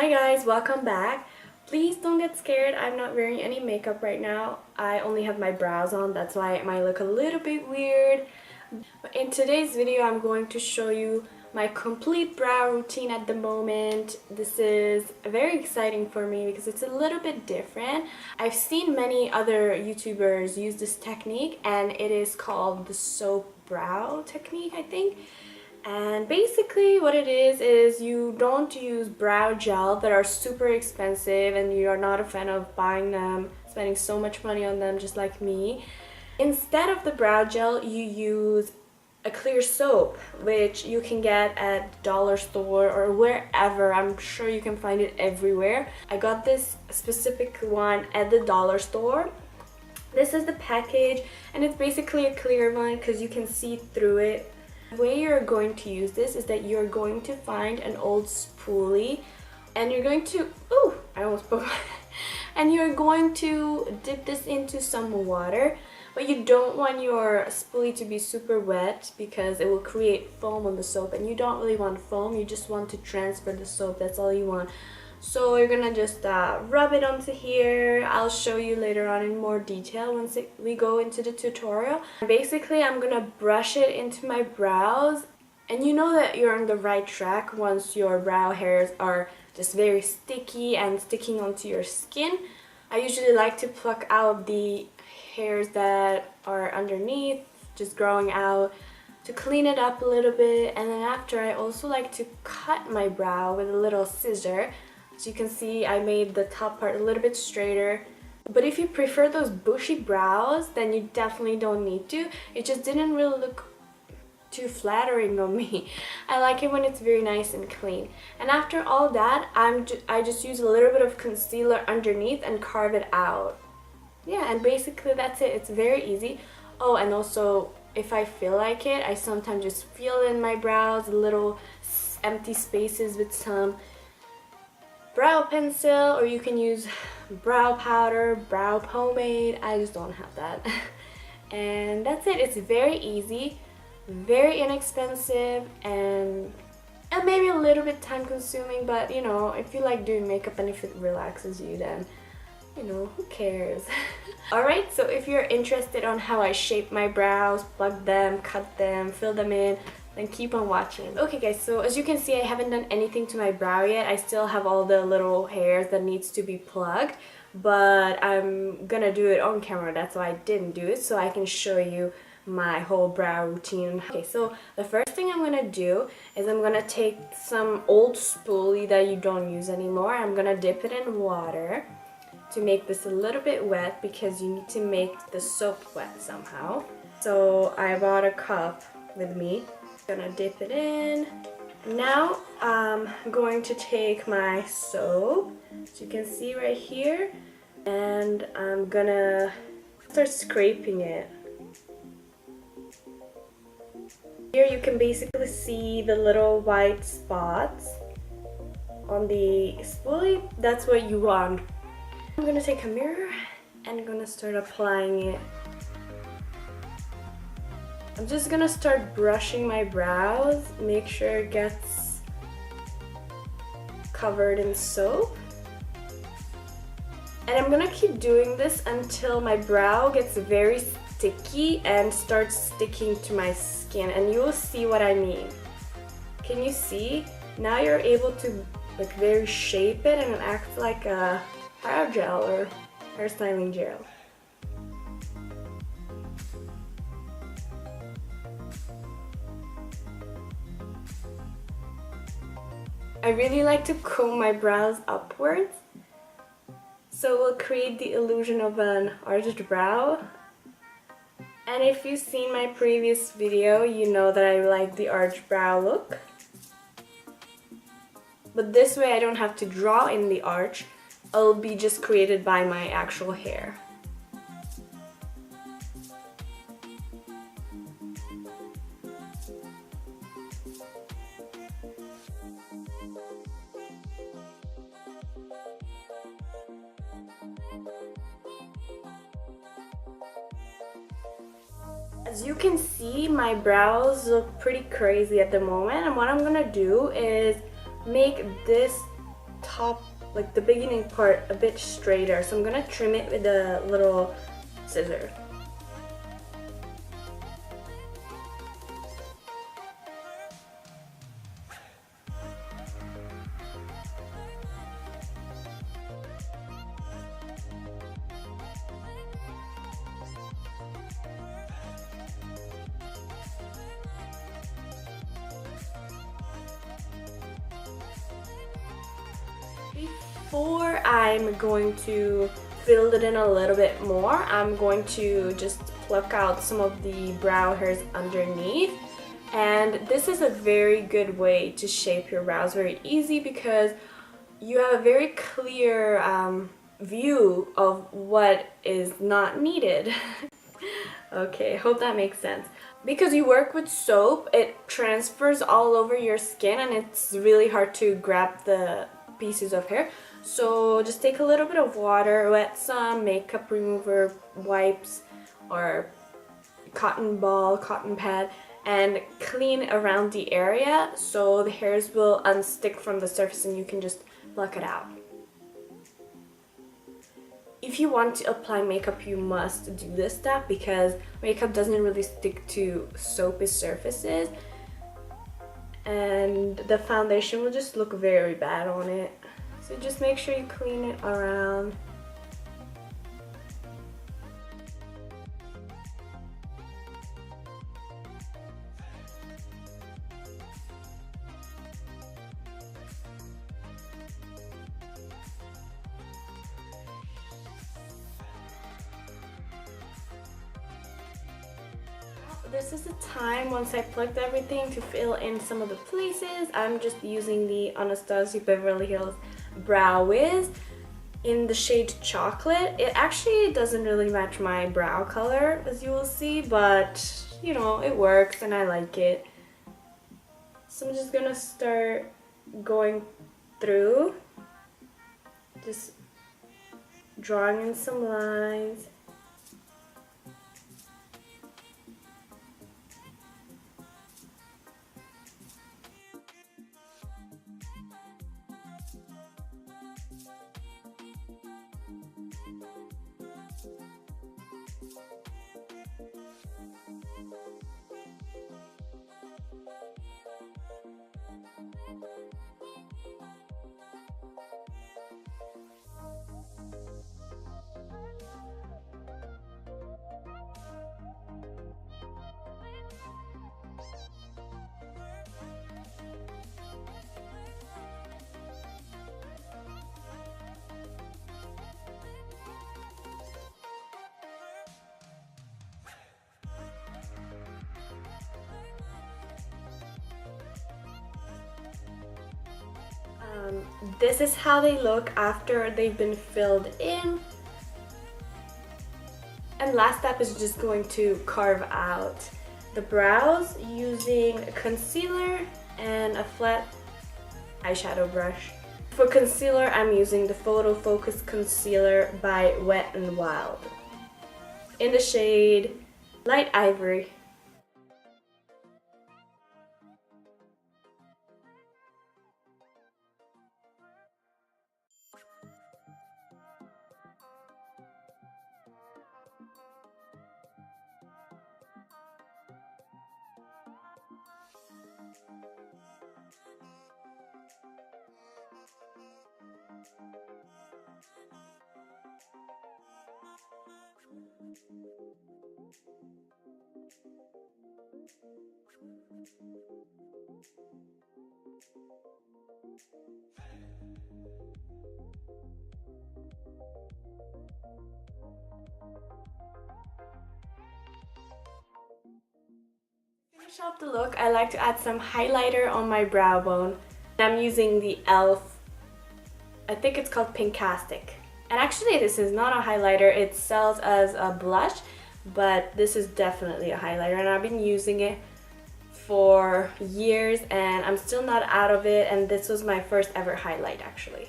Hi guys, welcome back. Please don't get scared. I'm not wearing any makeup right now. I only have my brows on. That's why it might look a little bit weird. But in today's video, I'm going to show you my complete brow routine at the moment. This is very exciting for me because it's a little bit different. I've seen many other YouTubers use this technique and it is called the soap brow technique, I think. And basically what it is you don't use brow gel that are super expensive and you're not a fan of buying them, spending so much money on them just like me. Instead of the brow gel, you use a clear soap, which you can get at dollar store or wherever. I'm sure you can find it everywhere. I got this specific one at the dollar store. This is the package and it's basically a clear one because you can see through it. The way you're going to use this is that you're going to find an old spoolie and you're going to, ooh, I almost broke and you're going to dip this into some water, but you don't want your spoolie to be super wet because it will create foam on the soap and you don't really want foam, you just want to transfer the soap, that's all you want. So you're gonna just rub it onto here. I'll show you later on in more detail once we go into the tutorial. Basically, I'm gonna brush it into my brows. And you know that you're on the right track once your brow hairs are just very sticky and sticking onto your skin. I usually like to pluck out the hairs that are underneath, just growing out, to clean it up a little bit. And then after, I also like to cut my brow with a little scissor. As you can see, I made the top part a little bit straighter. But if you prefer those bushy brows, then you definitely don't need to. It just didn't really look too flattering on me. I like it when it's very nice and clean. And after all that, I just use a little bit of concealer underneath and carve it out. Yeah, and basically that's it. It's very easy. Oh, and also, if I feel like it, I sometimes just fill in my brows, little empty spaces with some brow pencil, or you can use brow powder, brow pomade. I just don't have that. And that's it. It's very easy, very inexpensive, and maybe a little bit time consuming, but you know, if you like doing makeup and if it relaxes you, then you know, who cares? Alright, so if you're interested on how I shape my brows, plug them, cut them, fill them in, then keep on watching. Okay guys, so as you can see, I haven't done anything to my brow yet. I still have all the little hairs that needs to be plugged, but I'm gonna do it on camera. That's why I didn't do it, so I can show you my whole brow routine. Okay, so the first thing I'm gonna do is I'm gonna take some old spoolie that you don't use anymore. I'm gonna dip it in water to make this a little bit wet because you need to make the soap wet somehow. So I bought a cup with me. Gonna dip it in. Now I'm going to take my soap, as you can see right here, and I'm gonna start scraping it. Here you can basically see the little white spots on the spoolie. That's what you want. I'm gonna take a mirror and I'm gonna start applying it. I'm just gonna start brushing my brows, make sure it gets covered in soap. And I'm gonna keep doing this until my brow gets very sticky and starts sticking to my skin, and you will see what I mean. Can you see? Now you're able to like very shape it and it acts like a brow gel or hairstyling gel. I really like to comb my brows upwards, so it will create the illusion of an arched brow. And if you've seen my previous video, you know that I like the arched brow look. But this way I don't have to draw in the arch, it'll be just created by my actual hair. As you can see, my brows look pretty crazy at the moment, and what I'm gonna do is make this top, like the beginning part, a bit straighter. So I'm gonna trim it with a little scissor. Before I'm going to fill it in a little bit more, I'm going to just pluck out some of the brow hairs underneath. And this is a very good way to shape your brows very easy because you have a very clear view of what is not needed. Okay, hope that makes sense. Because you work with soap, it transfers all over your skin and it's really hard to grab the pieces of hair. So just take a little bit of water, wet some makeup remover wipes or cotton ball, cotton pad, and clean around the area so the hairs will unstick from the surface and you can just pluck it out. If you want to apply makeup, you must do this step because makeup doesn't really stick to soapy surfaces and the foundation will just look very bad on it. So just make sure you clean it around. This is the time once I plucked everything to fill in some of the places. I'm just using the Anastasia Beverly Hills Brow Wiz in the shade Chocolate. It actually doesn't really match my brow color, as you will see, but you know, it works and I like it. So I'm just gonna start going through, just drawing in some lines. This is how they look after they've been filled in. And last step is just going to carve out the brows using a concealer and a flat eyeshadow brush. For concealer, I'm using the Photo Focus Concealer by Wet n Wild in the shade Light Ivory. To finish off the look, I like to add some highlighter on my brow bone. I'm using the e.l.f. I think it's called Pinkastic. And actually this is not a highlighter, it sells as a blush, but this is definitely a highlighter and I've been using it for years and I'm still not out of it, and this was my first ever highlight actually.